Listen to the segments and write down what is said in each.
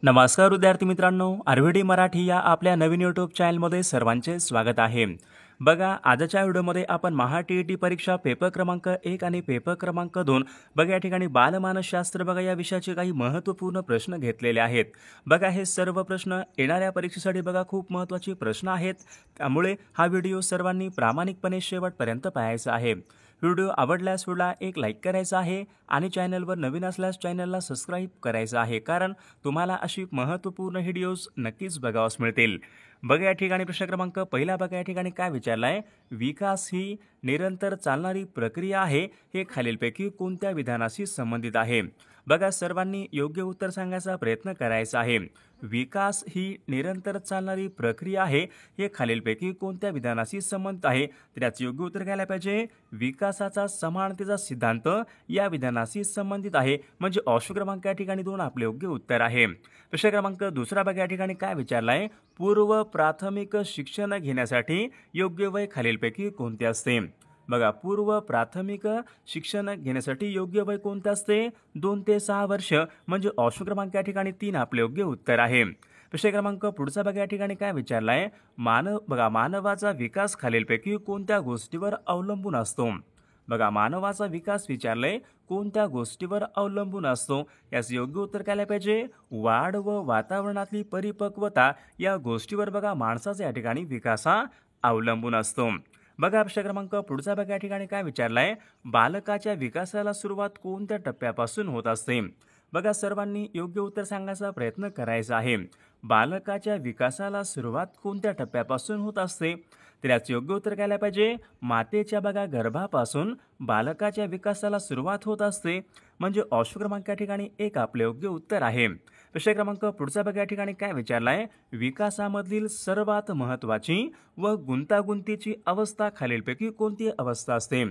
नमस्कार विद्यार्थी मित्रांनो, आरव्हीडी मराठी या आपल्या नवीन यूट्यूब चॅनलमध्ये सर्वांचे स्वागत आहे. बघा, आजच्या व्हिडिओमध्ये आपण महा-टी-ई-टी परीक्षा पेपर क्रमांक 1 आणि पेपर क्रमांक 2 बघा या ठिकाणी बालमानसशास्त्र बघा या विषयाचे काही महत्त्वपूर्ण प्रश्न घेतलेले आहेत. बघा, हे सर्व प्रश्न येणाऱ्या परीक्षेसाठी बघा खूप महत्त्वाचे प्रश्न आहेत. त्यामुळे हा व्हिडिओ सर्वांनी प्रामाणिकपणे शेवटपर्यंत पाहायचा आहे. व्हिडिओ आवडल्यास व्हिडिओला एक लाईक करायचा आहे आणि चॅनलवर नवीन असल्यास चॅनलला सबस्क्राईब करायचं आहे, कारण तुम्हाला अशी महत्त्वपूर्ण व्हिडिओज नक्कीच बघावास मिळतील. बघा या ठिकाणी प्रश्न क्रमांक पहिला बघा या ठिकाणी काय विचारला आहे. विकास ही निरंतर चालणारी प्रक्रिया आहे, हे खालीलपैकी कोणत्या विधानाशी संबंधित आहे. बघा, सर्वांनी योग्य उत्तर सांगायचा प्रयत्न करायचा आहे. विकास ही निरंतर चालणारी प्रक्रिया आहे, हे खालीलपैकी कोणत्या विधानाशी संबंधित आहे. तर याचे योग्य उत्तर घ्यायला पाहिजे. विकासाचा समानतेचा सिद्धांत या विधानाशी संबंधित आहे, म्हणजे ऑप्शन क्रमांक या ठिकाणी 2 आपले योग्य उत्तर आहे. प्रश्न क्रमांक दुसरा बघा या ठिकाणी काय विचारला आहे. पूर्व प्राथमिक शिक्षण घेण्यासाठी योग्य वय खालीलपैकी कोणते असते. बघा, पूर्व प्राथमिक शिक्षण घेण्यासाठी योग्य वय कोणते असते. 2 ते 6 वर्ष, म्हणजे ऑप्शन क्रमांक या ठिकाणी 3 आपले योग्य उत्तर आहे. प्रश्न क्रमांक पुढचा बघा या ठिकाणी काय विचारला आहे. मानवाचा विकास खालीलपैकी कोणत्या गोष्टीवर अवलंबून असतो. बघा, मानवाचा विकास विचारलंय कोणत्या गोष्टीवर अवलंबून असतो. याचं योग्य उत्तर काय पाहिजे. वाढ व वातावरणातली परिपक्वता या गोष्टीवर बघा माणसाचा या ठिकाणी विकासा अवलंबून असतो. बघा, प्रश्न क्रमांक पुढचा बघा या ठिकाणी काय विचारलाय. बालकाच्या विकासाला सुरुवात कोणत्या टप्प्यापासून होत असते. बघा, सर्वांनी योग्य उत्तर सांगण्याचा प्रयत्न करायचा आहे. बालकाच्या विकासाला सुरुवात कोणत्या टप्प्यापासून होत असते. तर याचे योग्य उत्तर घ्यायला पाहिजे. मातेच्या बघा गर्भापासून बालकाच्या विकासाला सुरुवात होत असते, म्हणजे ऑप्शन क्रमांक या ठिकाणी 1 आपले योग्य उत्तर आहे. प्रश्न क्रमांक पुढचा बघा या ठिकाणी काय विचारलाय. विकासामधील सर्वात महत्त्वाची व गुंतागुंतीची अवस्था खालीलपैकी कोणती अवस्था असते.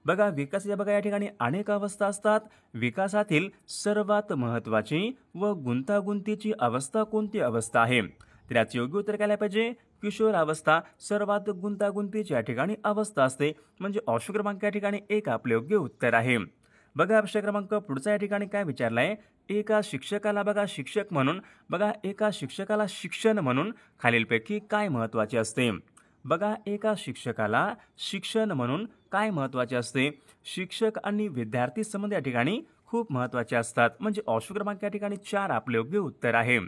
बघा, विकासाच्या बघा या ठिकाणी अनेक अवस्था असतात. विकासातील सर्वात महत्त्वाची व गुंतागुंतीची अवस्था कोणती अवस्था आहे. तर याचे योग्य उत्तर काय पाहिजे. किशोर अवस्था सर्वात गुंतागुंतीची या ठिकाणी अवस्था असते, म्हणजे ऑप्शन क्रमांक या ठिकाणी 1 आपले योग्य उत्तर आहे. बघा, प्रश्न क्रमांक पुढचा या ठिकाणी काय विचारलाय. एका शिक्षकाला बघा शिक्षक म्हणून बघा एका शिक्षकाला शिक्षण म्हणून खालीलपैकी काय महत्त्वाचे असते. बघा, एका शिक्षकाला शिक्षण म्हणून काय महत्त्वाचे असते. शिक्षक आणि विद्यार्थी संबंध या ठिकाणी खूप महत्त्वाचे असतात, म्हणजे ऑप्शन क्रमांक या ठिकाणी 4 आपले योग्य उत्तर आहे.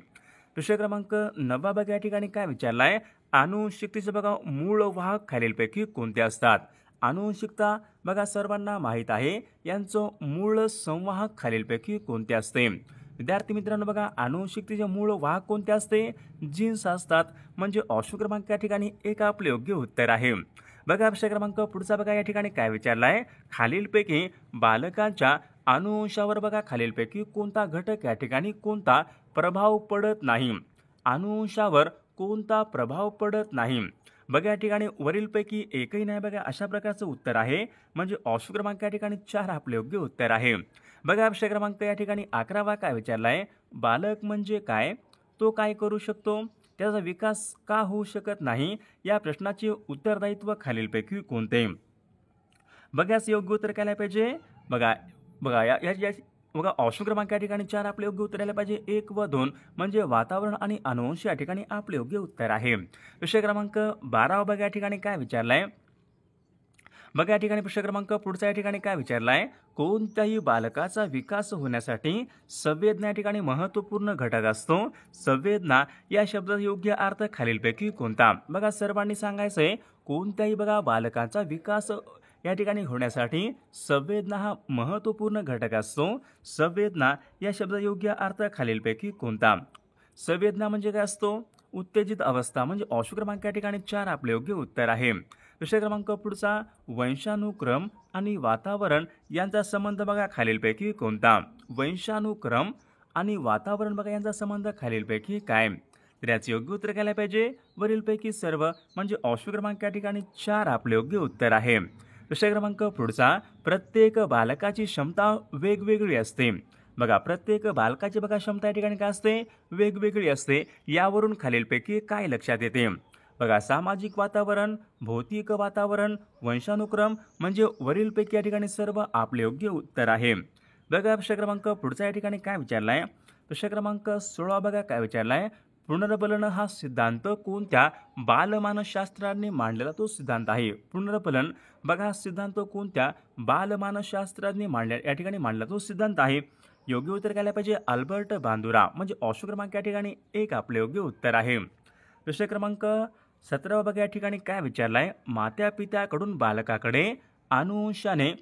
प्रश्न क्रमांक 9 बघा या ठिकाणी काय विचारलाय. आनुवंशिकतेचे बघा मूळ वाहक खालीलपैकी कोणते असतात. आनुवंशिकता बघा सर्वांना माहीत आहे, यांचं मूळ संवाहक खालीलपैकी कोणते असते. विद्यार्थी मित्रांनो, बघा आनुवंशिकतेचे मूळ वाहक कोणते असते. जीन्स असतात, म्हणजे ऑप्शन क्रमांक या ठिकाणी 1 आपले योग्य उत्तर आहे. बघा, प्रश्न क्रमांक पुढचा बघा या ठिकाणी काय विचारलाय. खालीलपैकी बालकांच्या अनुवंशावर बघा खालीलपैकी कोणता घटक या ठिकाणी कोणता प्रभाव पडत नाही. अनुवंशावर कोणता प्रभाव पडत नाही. बघा, या ठिकाणी वरीलपैकी एकही नाही बघा अशा प्रकारचं उत्तर आहे, म्हणजे ऑप्शन क्रमांक या ठिकाणी 4 आपले योग्य उत्तर आहे. बघा, प्रश्न क्रमांक या ठिकाणी 11 काय विचारलाय. बालक म्हणजे काय, तो काय करू शकतो, त्याचा विकास का होऊ शकत नाही, या प्रश्नाचे उत्तरदायित्व खालीलपैकी कोणते. बघा, योग्य उत्तर काय पाहिजे. बघा बघा या या बघा ऑप्शन क्रमांक या ठिकाणी 4 आपले योग्य उत्तर यायला पाहिजे. 1 व 2 म्हणजे वातावरण आणि अनुवंश या ठिकाणी आपले योग्य उत्तर आहे. विषय क्रमांक 12 बघा या ठिकाणी काय विचारलाय. बघा, या ठिकाणी प्रश्न क्रमांक पुढचा या ठिकाणी काय विचारलाय. कोणत्याही बालकाचा विकास होण्यासाठी संवेदना या ठिकाणी महत्त्वपूर्ण घटक असतो. संवेदना या शब्दाचा योग्य अर्थ खालीलपैकी कोणता. बघा, सर्वांनी सांगायचंय कोणत्याही बघा बालकाचा विकास या ठिकाणी होण्यासाठी संवेदना हा महत्त्वपूर्ण घटक असतो. संवेदना या शब्दाचा योग्य अर्थ खालीलपैकी कोणता. संवेदना म्हणजे काय असतो. उत्तेजित अवस्था, म्हणजे ऑप्शन क्रमांक या ठिकाणी 4 आपले योग्य उत्तर आहे. विषय क्रमांक पुढचा वंशानुक्रम आणि वातावरण यांचा संबंध बघा खालीलपैकी कोणता. वंशानुक्रम आणि वातावरण बघा यांचा संबंध खालीलपैकी काय. तर याचे योग्य उत्तर घ्यायला पाहिजे वरीलपैकी सर्व, म्हणजे ऑप्शन क्रमांक या ठिकाणी 4 आपले योग्य उत्तर आहे. विषय क्रमांक पुढचा प्रत्येक बालकाची क्षमता वेगवेगळी असते. बघा, प्रत्येक बालकाची बघा क्षमता या ठिकाणी काय असते, वेगवेगळी असते. यावरून खालीलपैकी काय लक्षात येते. बघा, सामाजिक वातावरण, भौतिक वातावरण, वंशानुक्रम, म्हणजे वरीलपैकी या ठिकाणी सर्व आपले योग्य उत्तर आहे. बघा, प्रश्न क्रमांक पुढचा या ठिकाणी काय विचारलाय. प्रश्न क्रमांक 16 बघा काय विचारला आहे. पुनर्बलन हा सिद्धांत कोणत्या बालमानसशास्त्राने मांडलेला तो सिद्धांत आहे. पुनर्बलन बघा हा सिद्धांत कोणत्या बालमानसशास्त्राने या ठिकाणी मांडला तो सिद्धांत आहे. योग्य उत्तर काय आलं पाहिजे अल्बर्ट बांदुरा म्हणजे ऑप्शन क्रमांक या ठिकाणी एक आपले योग्य उत्तर आहे. प्रश्न क्रमांक 17 बघा या ठिकाणी काय विचारला आहे. मात्या पित्याकडून बालकाकडे अनुवंशाने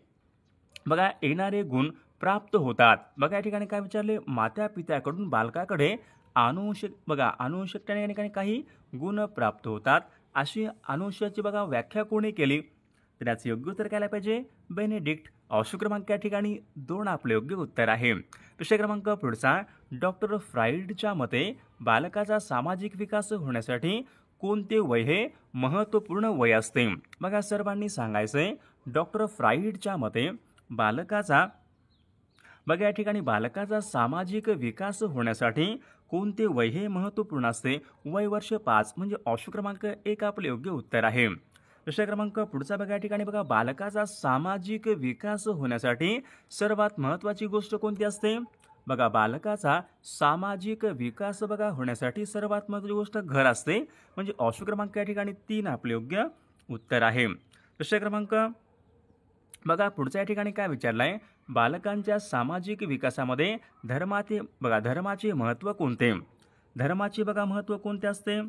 बघा येणारे गुण प्राप्त होतात. बघा या ठिकाणी काय विचारले मात्या पित्याकडून बालकाकडे अनुवंशिकतेने या ठिकाणी काही गुण प्राप्त होतात. अशी अनुवंशाची बघा व्याख्या कोणी केली तर याचं योग्य उत्तर काय पाहिजे बेनेडिक्ट. ऑप्शन क्रमांक या ठिकाणी 2 आपले योग्य उत्तर आहे. प्रश्न क्रमांक पुढचा डॉक्टर फ्राईडच्या मते बालकाचा सामाजिक विकास होण्यासाठी कोणते वय हे महत्त्वपूर्ण वय असते. बघा सर्वांनी सांगायचंय डॉक्टर फ्राईडच्या मते बालकाचा बघा या ठिकाणी बालकाचा सामाजिक विकास होण्यासाठी कोणते वय हे महत्त्वपूर्ण असते. वय वर्ष 5 म्हणजे ऑप्शन क्रमांक 1 आपले योग्य उत्तर आहे. प्रश्न क्रमांक पुढचा बघा या ठिकाणी बघा बालकाचा सामाजिक विकास होण्यासाठी सर्वात महत्त्वाची गोष्ट कोणती असते. बघा बालकाचा सामाजिक विकास बघा होण्यासाठी सर्वात महत्त्वाची गोष्ट घर असते म्हणजे ऑप्शन क्रमांक या ठिकाणी 3 आपले योग्य उत्तर आहे. प्रश्न क्रमांक बघा पुढच्या या ठिकाणी काय विचारलं आहे. बालकांच्या सामाजिक विकासामध्ये धर्माचे महत्त्व कोणते. धर्माचे बघा महत्त्व कोणते असते.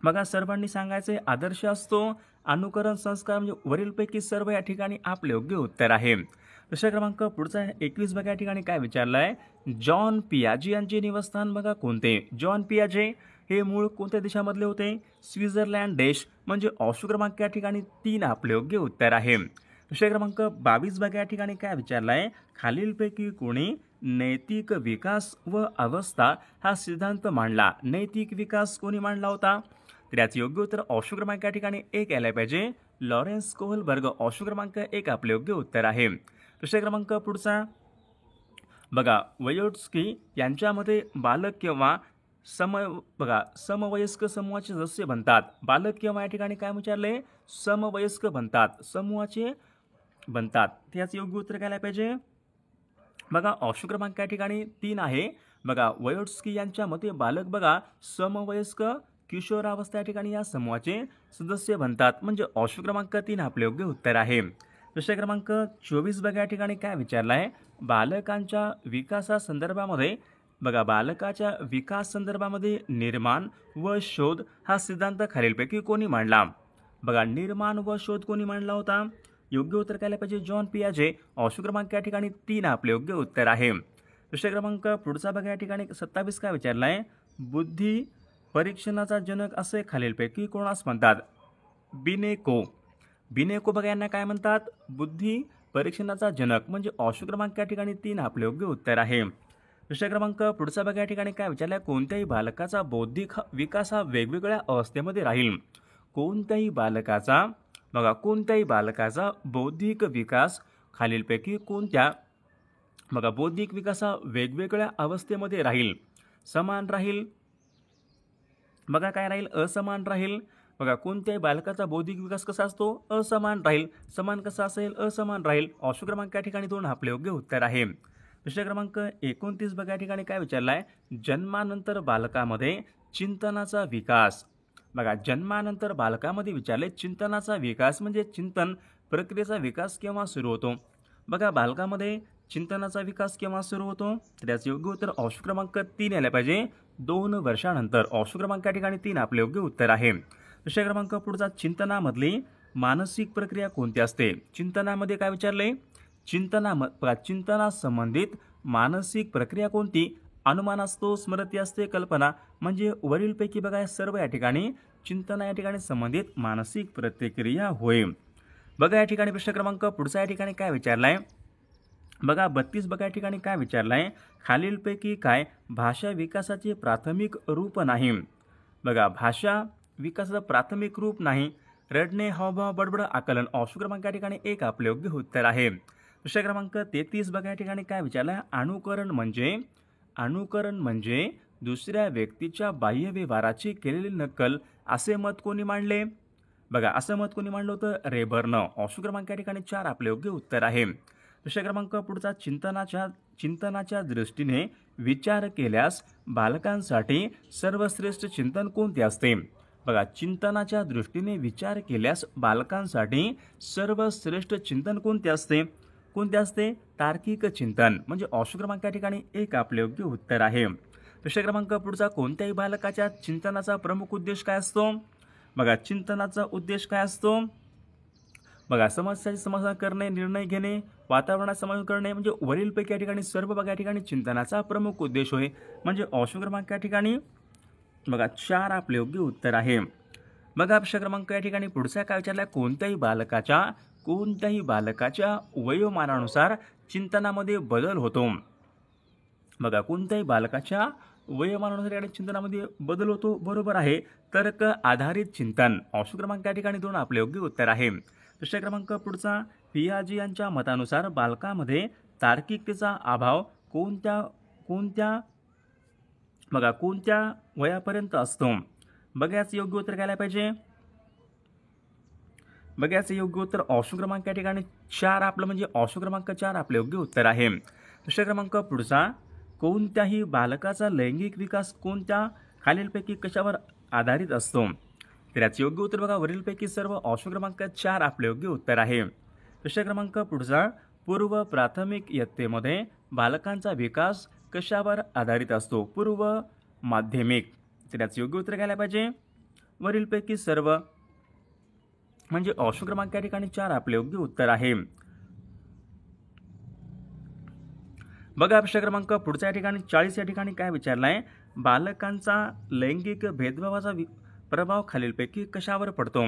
बघा सर्वांनी सांगायचे आदर्श असतो. अनुकरण संस्कार म्हणजे वरीलपैकी सर्व या ठिकाणी आपले योग्य उत्तर आहे. प्रश्न क्रमांक पुढचा 21 बघा या ठिकाणी काय विचारलं आहे. जॉन पियाजे यांचे निवासस्थान बघा कोणते. जॉन पियाजे हे मूळ कोणत्या देशामधले होते. स्वित्झर्लंड देश म्हणजे ऑप्शन क्रमांक या ठिकाणी 3 आपले योग्य उत्तर आहे. प्रश्न क्रमांक 22 बघा या ठिकाणी काय विचारला आहे. खालीलपैकी कोणी नैतिक विकास व अवस्था हा सिद्धांत मांडला. नैतिक विकास कोणी मांडला होता तर याचे योग्य उत्तर ऑप्शन क्रमांक या ठिकाणी 1 यायला पाहिजे लॉरेन्स कोहलबर्ग. ऑप्शन क्रमांक 1 आपले योग्य उत्तर आहे. प्रश्न क्रमांक पुढचा बघा वयोट्स्की यांच्यामध्ये बालक किंवा समवयस्क समूहाचे सदस्य बनतात. बालक किंवा या ठिकाणी काय विचारले समवयस्क बनतात समूहाचे बनतात. त्याचं योग्य उत्तर काय पाहिजे बघा ऑप्शन क्रमांक या ठिकाणी 3 आहे. बघा वयोट्स्की यांच्या मते बालक बघा समवयस्क किशोरावस्था या ठिकाणी या समूहाचे सदस्य बनतात म्हणजे ऑप्शन क्रमांक 3 आपले योग्य उत्तर आहे. प्रश्न क्रमांक 24 बघा या ठिकाणी काय विचारला आहे. बालकांच्या विकासासंदर्भामध्ये बघा बालकाच्या विकास संदर्भामध्ये निर्माण व शोध हा सिद्धांत खालीलपैकी कोणी मांडला. बघा निर्माण व शोध कोणी मांडला होता. योग्य उत्तर काय पाहिजे जॉन पियाजे. ऑप्शन क्रमांक या ठिकाणी 3 आपले योग्य उत्तर आहे. प्रश्न क्रमांक पुढचा बघा या ठिकाणी 27 काय विचारला आहे. बुद्धी परीक्षणाचा जनक असे खालीलपैकी कोणास म्हणतात. बिनेको बघा यांना काय म्हणतात बुद्धी परीक्षणाचा जनक म्हणजे ऑप्शन क्रमांक या ठिकाणी 3 आपले योग्य उत्तर आहे. प्रश्न क्रमांक पुढचा बघा या ठिकाणी काय विचारला आहे. कोणत्याही बालकाचा बौद्धिक विकास हा वेगवेगळ्या अवस्थेमध्ये राहील. कोणत्याही बालकाचा बौद्धिक विकास खालीलपैकी कोणत्या बौद्धिक विकास हा वेगवेगळ्या अवस्थेमध्ये राहील. समान राहील बघा काय राहील असमान राहील. बघा कोणत्याही बालकाचा बौद्धिक विकास कसा असतो असमान राहील. समान कसा असेल असमान राहील. ऑप्शन क्रमांक या ठिकाणी 2 आपले योग्य उत्तर आहे. प्रश्न क्रमांक 29 बघा या ठिकाणी काय विचारला आहे. जन्मानंतर बालकामध्ये चिंतनाचा विकास. बघा जन्मानंतर बालकामध्ये विचारले चिंतनाचा विकास म्हणजे चिंतन प्रक्रियेचा विकास केव्हा सुरू होतो. बघा बालकामध्ये चिंतनाचा विकास केव्हा सुरू होतो तर याचे योग्य उत्तर ऑप्शन क्रमांक 3 यायला पाहिजे 2 वर्षानंतर. ऑप्शन क्रमांक या ठिकाणी 3 आपले योग्य उत्तर आहे. प्रश्न क्रमांक पुढचा चिंतनामधली मानसिक प्रक्रिया कोणती असते. चिंतनामध्ये काय विचारले चिंतनासंबंधित मानसिक प्रक्रिया कोणती. अनुमान असतो स्मृती असते कल्पना म्हणजे वरीलपैकी बघा सर्व या ठिकाणी चिंतना या ठिकाणी संबंधित मानसिक प्रतिक्रिया होय. बघा या ठिकाणी प्रश्न क्रमांक पुढचा या ठिकाणी काय विचारलाय. बघा 32 बघा या ठिकाणी काय विचारलाय. खालीलपैकी काय भाषा विकासाचे प्राथमिक रूप नाही. बघा भाषा विकासाचं प्राथमिक रूप नाही. रडणे हावभाव बडबड आकलन. ऑप्शन क्रमांक या ठिकाणी 1 आपले योग्य उत्तर आहे. प्रश्न क्रमांक 33 बघा या ठिकाणी काय विचारलाय. अनुकरण म्हणजे दुसऱ्या व्यक्तीच्या बाह्य व्यवहाराची केलेली नक्कल असे मत कोणी मांडले. बघा असं मत कोणी मांडलं होतं रेबर्न. ऑप्शन क्रमांक या ठिकाणी 4 आपले योग्य उत्तर आहे. प्रश्न क्रमांक पुढचा चिंतनाच्या दृष्टीने विचार केल्यास बालकांसाठी सर्वश्रेष्ठ चिंतन कोणते असते? बघा, चिंतनाच्या दृष्टीने विचार केल्यास बालकांसाठी सर्वश्रेष्ठ चिंतन कोणते असते? कोणते असते? तार्किक चिंतन. म्हणजे ऑप्शन क्रमांक या ठिकाणी एक आपले योग्य उत्तर आहे. प्रश्न क्रमांक पुढचा, कोणत्याही बालकाच्या चिंतनाचा प्रमुख उद्देश काय असतो? बघा, चिंतनाचा उद्देश काय असतो? बघा, समस्याचे समाधान करणे, निर्णय घेणे, वातावरणात समाधान करणे, म्हणजे वरीलपैकी या ठिकाणी सर्व बघा या ठिकाणी चिंतनाचा प्रमुख उद्देश होय. म्हणजे ऑप्शन क्रमांक या ठिकाणी बघा 4 आपले योग्य उत्तर आहे. बघा, प्रश्न क्रमांक या ठिकाणी पुढचा काय विचारला? कोणत्याही बालकाच्या वयोमानानुसार चिंतनामध्ये बदल होतो. बघा, कोणत्याही बालकाच्या वयोमानानुसार या चिंतनामध्ये बदल होतो. बरोबर आहे. तर्क आधारित चिंतन. ऑप्शन क्रमांक या ठिकाणी 2 आपले योग्य उत्तर आहे. प्रश्न क्रमांक पुढचा, पियाजी यांच्या मतानुसार बालकामध्ये तार्किकतेचा अभाव कोणत्या वयापर्यंत असतो? बघा, याचं योग्य उत्तर काय पाहिजे? बघा, याचं योग्य उत्तर ऑप्शन क्रमांक या ठिकाणी 4 आपलं म्हणजे ऑप्शन क्रमांक 4 आपले योग्य उत्तर आहे. प्रश्न क्रमांक पुढचा, कोणत्याही बालकाचा लैंगिक विकास कोणत्या खालीलपैकी कशावर आधारित असतो? तर याचे योग्य उत्तर बघा वरीलपैकी सर्व. ऑप्शन क्रमांक 4 आपले योग्य उत्तर आहे. प्रश्न क्रमांक पुढचा, पूर्व प्राथमिक इयत्तेमध्ये बालकांचा विकास कशावर आधारित असतो? पूर्व माध्यमिक. तर याचे योग्य उत्तर घ्यायला पाहिजे वरीलपैकी सर्व. म्हणजे ऑप्शन क्रमांक या ठिकाणी 4 आपले योग्य उत्तर आहे. बघा, प्रश्न क्रमांक पुढच्या या ठिकाणी 40 या ठिकाणी काय विचारलाय? बालकांचा लैंगिक भेदभावाचा प्रभाव खालीलपैकी कशावर पडतो?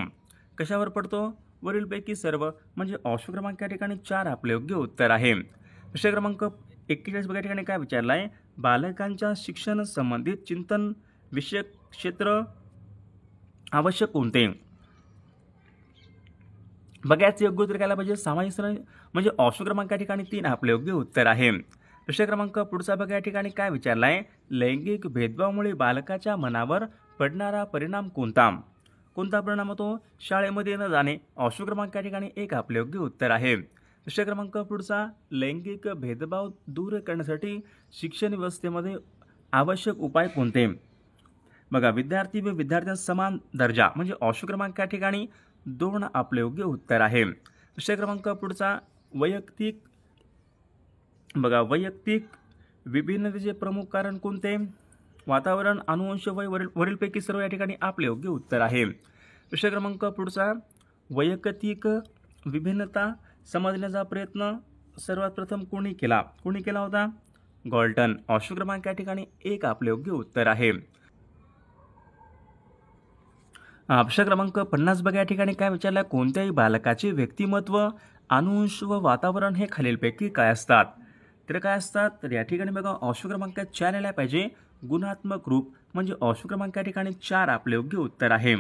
कशावर पडतो? वरीलपैकी सर्व. म्हणजे ऑप्शन क्रमांक या ठिकाणी 4 आपले योग्य उत्तर आहे. प्रश्न क्रमांक 41 बघा या ठिकाणी काय विचारलाय? बालकांच्या शिक्षण संबंधित चिंतन विषयक क्षेत्र आवश्यक कोणते? बघा, याचे योग्य उत्तर घ्यायला पाहिजे सामाजिक सरण. म्हणजे ऑप्शन क्रमांक या ठिकाणी 3 आपले योग्य उत्तर आहे. प्रश्न क्रमांक पुढचा बघा या ठिकाणी काय विचारलाय? लैंगिक भेदभावामुळे बालकाच्या मनावर पडणारा परिणाम कोणता? कोणता परिणाम होतो? शाळेमध्ये न जाणे. ऑप्शन क्रमांक या ठिकाणी 1 आपले योग्य उत्तर आहे. प्रश्न क्रमांक पुढचा, लैंगिक भेदभाव दूर करण्यासाठी शिक्षण व्यवस्थेमध्ये आवश्यक उपाय कोणते? बघा, विद्यार्थी व विद्यार्थ्यांचा समान दर्जा. म्हणजे ऑप्शन क्रमांक या ठिकाणी 2 आपले योग्य उत्तर आहे. प्रश्न क्रमांक पुढचा, वैयक्तिक विभिन्नतेचे प्रमुख कारण कोणते? वातावरण, अनुवंश, वय, वरीलपैकी सर्व या ठिकाणी आपले योग्य उत्तर आहे. प्रश्न क्रमांक पुढचा, वैयक्तिक विभिन्नता समजण्याचा प्रयत्न सर्वात प्रथम कोणी केला होता? गॉल्टन. ऑप्शन क्रमांक या ठिकाणी 1 आपले योग्य उत्तर आहे. प्रश्न क्रमांक 50 बघा या ठिकाणी काय विचारलं? कोणत्याही बालकाचे व्यक्तिमत्व, अनुवंश व वातावरण हे खालीलपैकी काय असतात? तर काय असतात? तर या ठिकाणी बघा ऑप्शन क्रमांक 4 यायला पाहिजे गुणात्मक रूप. म्हणजे ऑप्शन क्रमांक या ठिकाणी 4 आपले योग्य उत्तर आहे.